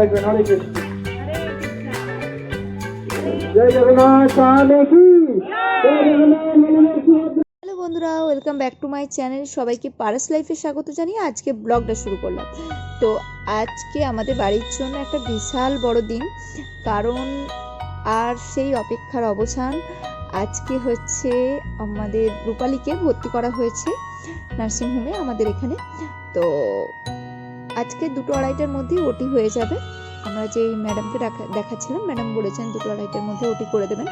থাকবেন। হরে কৃষ্ণ। জয় জগন্নাথ স্বামী কি জয় জগন্নাথ। হ্যালো বন্ধুরা, welcome back to my channel. সবাইকে পারাস লাইফে স্বাগত জানিয়ে আজকে ব্লগটা শুরু করলাম। তো আজকে আমাদের বাড়ির জন্য একটা বিশাল বড় দিন, কারণ আর সেই অপেক্ষার অবসান। আজকে হচ্ছে আমাদের রূপালীকে ভর্তি করা হয়েছে নার্সিংহোমে আমাদের এখানে। তো আজকে 2-2:30টার মধ্যেই ওটি হয়ে যাবে। আমরা যে ম্যাডামকে দেখাচ্ছিলাম, ম্যাডাম বলেছেন 2-2:30টার মধ্যে ওটি করে দেবেন।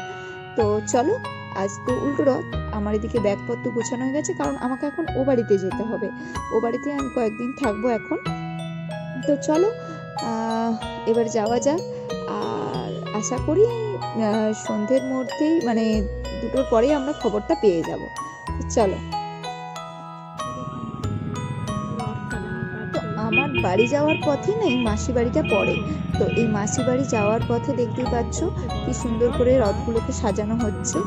তো চলো, আজ তো উল্টো রথ। আমার এদিকে ব্যাগপত্র গোছানো হয়ে গেছে, কারণ আমাকে এখন ও বাড়িতে যেতে হবে। ও বাড়িতে আমি কয়েকদিন থাকবো এখন। তো চলো এবার যাওয়া যাক। আর আশা করি সন্ধ্যের মধ্যেই, মানে 2টোর পরেই আমরা খবরটা পেয়ে যাব। চলো। তো আমার বাড়ি যাওয়ার পথে না এই মাসি বাড়িটা পড়ে। তো এই মাসি বাড়ি যাওয়ার পথে দেখতেই পাচ্ছ কি সুন্দর করে রথগুলোকে সাজানো হচ্ছে।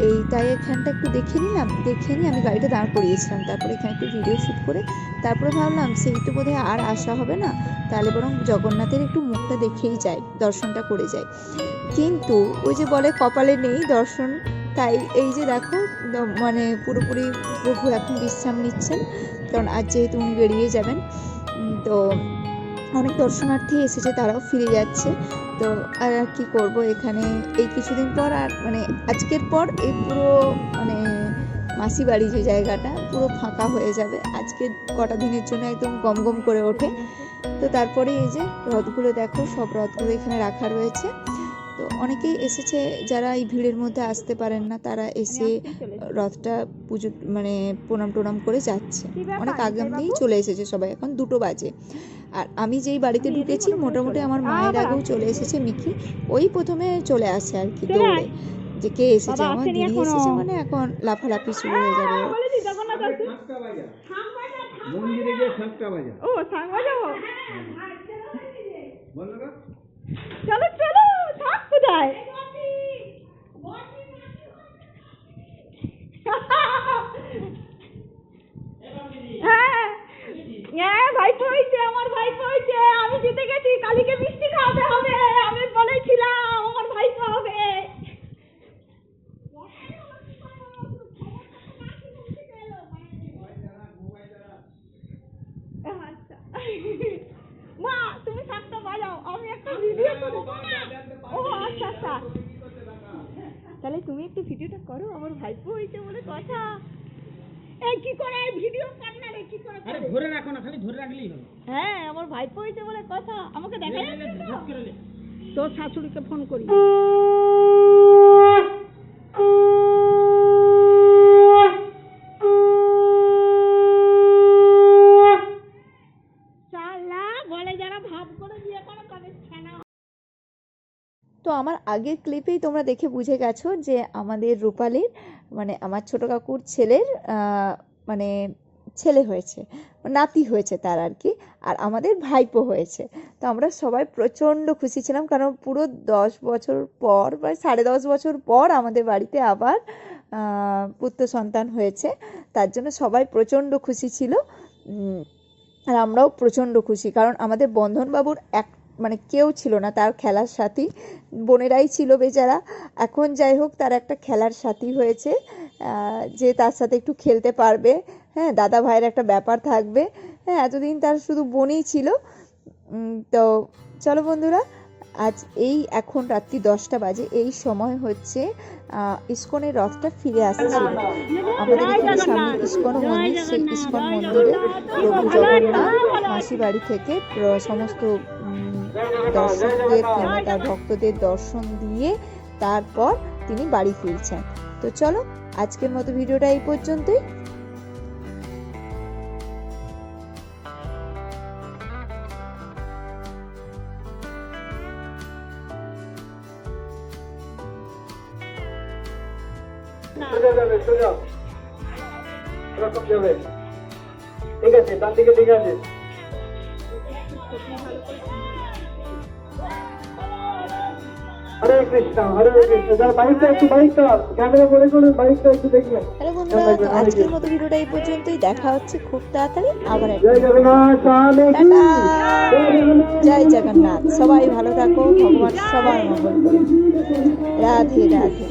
এই তাই এখানটা একটু দেখে নিলাম, দেখে নিয়ে আমি গাড়িটা দাঁড় করিয়েছিলাম। তারপরে এখানে একটু ভিডিও শ্যুট করে তারপরে ভাবলাম সেই তো বোধহয় আর আসা হবে না, তাহলে বরং জগন্নাথের একটু মুখটা দেখেই যাই, দর্শনটা করে যাই। কিন্তু ওই যে বলে কপালে নেই দর্শন। তাই এই যে দেখো, মানে পুরোপুরি প্রভু এখন বিশ্রাম নিচ্ছেন, কারণ আজ যেহেতু উনি বেরিয়ে যাবেন। তো অনেক দর্শনার্থী এসেছে, তারাও ফিরে যাচ্ছে। তো আর কি করব, এখানে এই কিছুদিন পর আর মানে আজকের পর এই পুরো মানে মাসি বাড়ি যে জায়গাটা পুরো ফাঁকা হয়ে যাবে। আজকে কটা দিনের জন্য একদম গম গম করে ওঠে। তো তারপরে এই যে রথগুলো দেখো, সব রথগুলো এখানে রাখা রয়েছে। তো অনেকেই এসেছে যারা এই ভিড়ের মধ্যে আসতে পারেন না, তারা এসে রথটা পুজো মানে প্রণাম টোনাম করে যাচ্ছে। অনেক আগেই চলে এসেছে সবাই, এখন 2টো বাজে। আর আমি যেই বাড়িতে ঢুকেছি মোটামুটি আমার মায়ের আগেও চলে এসেছে মিকি। ওই প্রথমে চলে আসে আর কি দৌড়ে, যে কে এসেছে, আমার দিদি এসেছে, মানে এখন লাফালাফি শুরু হয়ে যাবে। মন্দিরে গিয়ে শাঁখটা বাজা। ও শাঁখ বাজাবো, চলো চলো। শাঁখ কোথায়? হ্যাঁ হ্যাঁ, ভাইপো হয়েছে, আমার ভাইপো হয়েছে। আমি জিতে গেছি, কালীকে মিষ্টি খাওয়াতে হবে। আমি বলেছিলাম আমার ভাইপো হবে। আচ্ছা মা, তুমি শাঁখটা বাজাও, আমি একটা ভিডিও করব। ও আচ্ছা আচ্ছা, তাহলে তুমি একটু ভিডিওটা করো, আমার ভাইপো হয়েছে বলে কথা। এই কি করে ভিডিও কর না রে, কি করে? আরে ধরে রাখো না, খালি ধরে রাখলেই হবে। হ্যাঁ, আমার ভাইপো হয়েছে বলে কথা, আমাকে দেখা যাচ্ছে তো। তোর শাশুড়িকে ফোন করি। তো আমার আগের ক্লিপেই তোমরা দেখে বুঝে গেছো যে আমাদের রূপালীর মানে আমার ছোট কাকুর ছেলের মানে ছেলে হয়েছে, নাতি হয়েছে তার আর কি। আর আমাদের ভাইপো হয়েছে। তো আমরা সবাই প্রচণ্ড খুশি ছিলাম, কারণ পুরো 10 বছর পর, প্রায় 10.5 বছর পর আমাদের বাড়িতে আবার পুত্র সন্তান হয়েছে। তার জন্য সবাই প্রচণ্ড খুশি ছিল। আর আমরাও প্রচণ্ড খুশি, কারণ আমাদের বন্ধনবাবুর মানে কেউ ছিল না তার খেলার সাথী, বোনেরাই ছিল বেচারা। এখন যাই হোক, তার একটা খেলার সাথী হয়েছে, যে তার সাথে একটু খেলতে পারবে। হ্যাঁ, দাদা ভাইয়ের একটা ব্যাপার থাকবে। হ্যাঁ, এতদিন তার শুধু বোনই ছিল। তো চলো বন্ধুরা, আজ এই এখন রাত্রি 10টা বাজে, এই সময় হচ্ছে ইস্কনের রথটা ফিরে আসছে। আমাদের এখানে সামনে ইস্কন মন্দির, সেই ইস্কন মন্দিরে প্রভু জগন্নাথ মাসি বাড়ি থেকে সমস্ত দর্শকদের মানে তার ভক্তদের দর্শন দিয়ে তারপর তিনি বাড়ি ফিরছেন। তো চলো, আজকের মতো ভিডিওটা এই পর্যন্তই। সোজা যাবে, সোজা এরকম যাবে। ঠিক আছে, ডান দিকে ঠিক আছে। হরে কৃষ্ণ যার বাইকটা একটু বাইকটা ক্যামেরা করে করে বাইকটা একটু দেখবেন। তাহলে বন্ধুরা তো আজকের মতো ভিডিওটা এই পর্যন্তই, দেখা হচ্ছে খুব তাড়াতাড়ি আবার একটা জয় জগন্নাথ স্বামী কি টাটা। জয় জগন্নাথ, সবাই ভালো থাকো, ভগবান সবার মঙ্গল করুন। রাধে রাধে।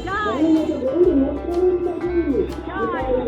জয়